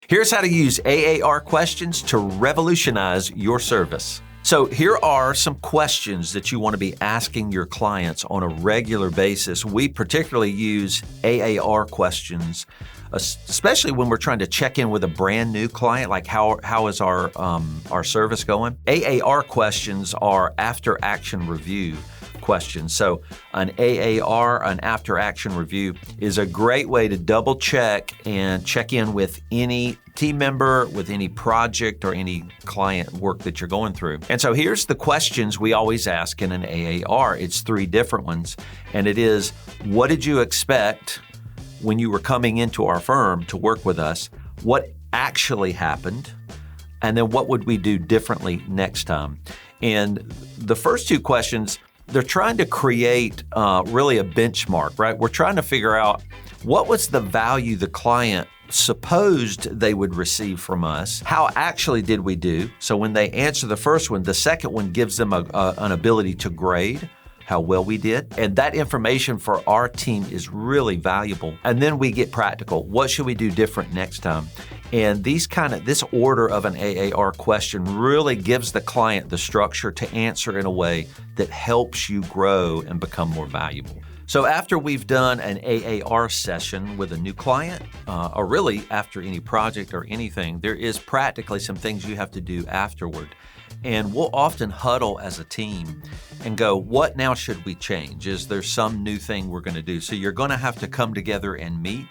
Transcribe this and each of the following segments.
Here's how to use AAR questions to revolutionize your service. So here are some questions that you want to be asking your clients on a regular basis. We particularly use AAR questions, especially when we're trying to check in with a brand new client, like how is our service going? AAR questions are after action review questions. So an AAR, an after action review, is a great way to double check and check in with any team member, with any project or any client work that you're going through. And so here's the questions we always ask in an AAR. It's 3 different ones. And it is, what did you expect when you were coming into our firm to work with us? What actually happened? And then what would we do differently next time? And the first 2 questions, they're trying to create really a benchmark, right? We're trying to figure out what was the value the client supposed they would receive from us. How actually did we do? So when they answer the first one, the second one gives them an ability to grade how well we did. And that information for our team is really valuable. And then we get practical. What should we do different next time? And this order of an AAR question really gives the client the structure to answer in a way that helps you grow and become more valuable. So after we've done an AAR session with a new client, or really after any project or anything, there is practically some things you have to do afterward. And we'll often huddle as a team and go, what now should we change? Is there some new thing we're going to do? So you're going to have to come together and meet,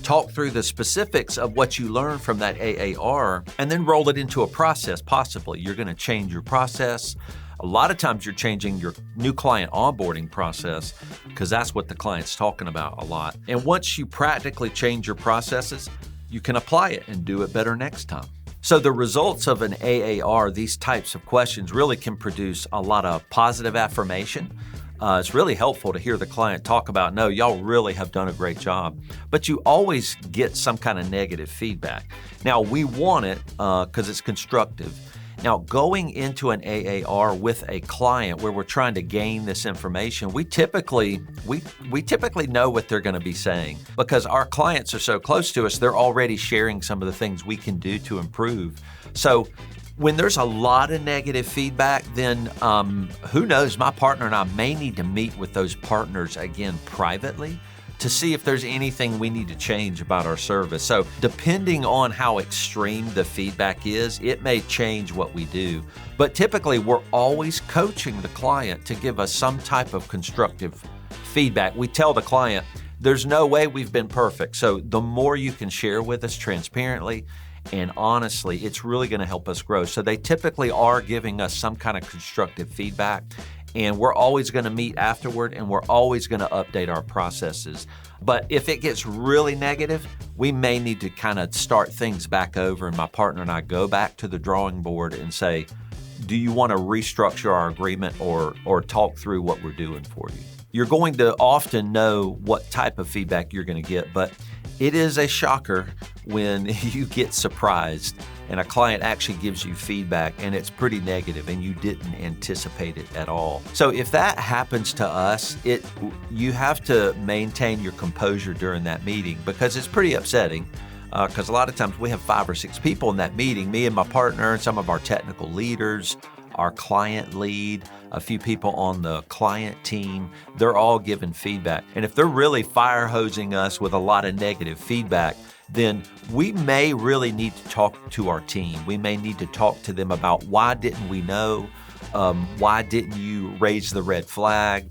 talk through the specifics of what you learned from that AAR, and then roll it into a process, possibly. You're going to change your process. A lot of times you're changing your new client onboarding process because that's what the client's talking about a lot. And once you practically change your processes, you can apply it and do it better next time. So the results of an AAR, these types of questions, really can produce a lot of positive affirmation. It's really helpful to hear the client talk about, no, y'all really have done a great job. But you always get some kind of negative feedback. Now, we want it because it's constructive. Now, going into an AAR with a client where we're trying to gain this information, we typically know what they're going to be saying because our clients are so close to us. They're already sharing some of the things we can do to improve. So when there's a lot of negative feedback, then who knows, my partner and I may need to meet with those partners again privately to see if there's anything we need to change about our service. So depending on how extreme the feedback is, it may change what we do. But typically, we're always coaching the client to give us some type of constructive feedback. We tell the client, there's no way we've been perfect. So the more you can share with us transparently and honestly, it's really going to help us grow. So they typically are giving us some kind of constructive feedback. And we're always going to meet afterward, and we're always going to update our processes. But if it gets really negative, we may need to kind of start things back over, and my partner and I go back to the drawing board and say, do you want to restructure our agreement or talk through what we're doing for you? You're going to often know what type of feedback you're going to get, but it is a shocker when you get surprised and a client actually gives you feedback and it's pretty negative and you didn't anticipate it at all. So if that happens to us, you have to maintain your composure during that meeting because it's pretty upsetting. Because a lot of times we have 5 or 6 people in that meeting, me and my partner, some of our technical leaders, our client lead, a few people on the client team, they're all giving feedback. And if they're really fire hosing us with a lot of negative feedback, then we may really need to talk to our team. We may need to talk to them about why didn't we know? Why didn't you raise the red flag?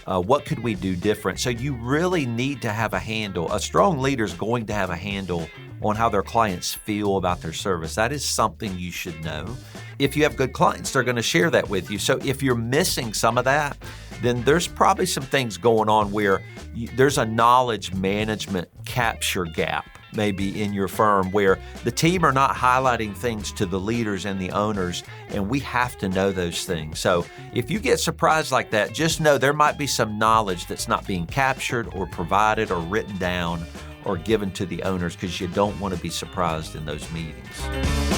What could we do different? So you really need to have a handle. A strong leader is going to have a handle on how their clients feel about their service. That is something you should know. If you have good clients, they're going to share that with you. So if you're missing some of that, then there's probably some things going on where there's a knowledge management capture gap maybe in your firm where the team are not highlighting things to the leaders and the owners, and we have to know those things. So if you get surprised like that, just know there might be some knowledge that's not being captured or provided or written down or given to the owners because you don't want to be surprised in those meetings.